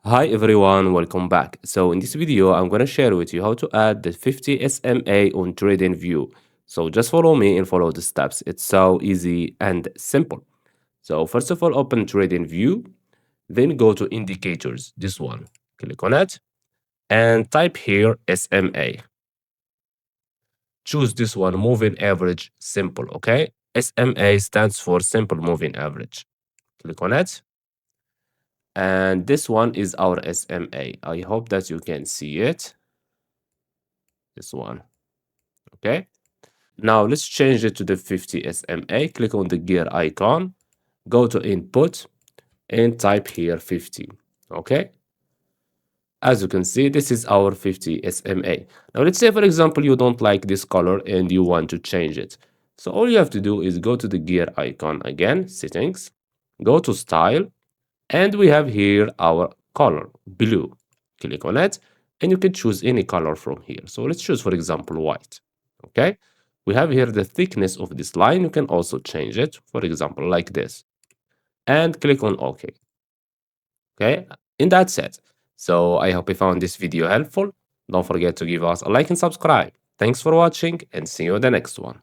Hi everyone, welcome back. So in this video, I'm going to share with you how to add the 50 SMA on TradingView. So just follow me and follow the steps. It's so easy and simple. So first of all, open TradingView, then go to indicators, this one. Click on it and type here SMA. Choose this one, moving average simple, okay? SMA stands for simple moving average. Click on it. And this one is our SMA. I hope that you can see it. This one. Okay. Now let's change it to the 50 SMA. Click on the gear icon, go to input and type here 50. Okay. As you can see, this is our 50 SMA. Now let's say, for example, you don't like this color and you want to change it. So all you have to do is go to the gear icon again, settings, go to style, and we have here our color, blue. Click on it, and you can choose any color from here. So let's choose, for example, white. Okay. We have here the thickness of this line. You can also change it, for example, like this. And click on OK. Okay. And that's it. So I hope you found this video helpful. Don't forget to give us a like and subscribe. Thanks for watching and see you in the next one.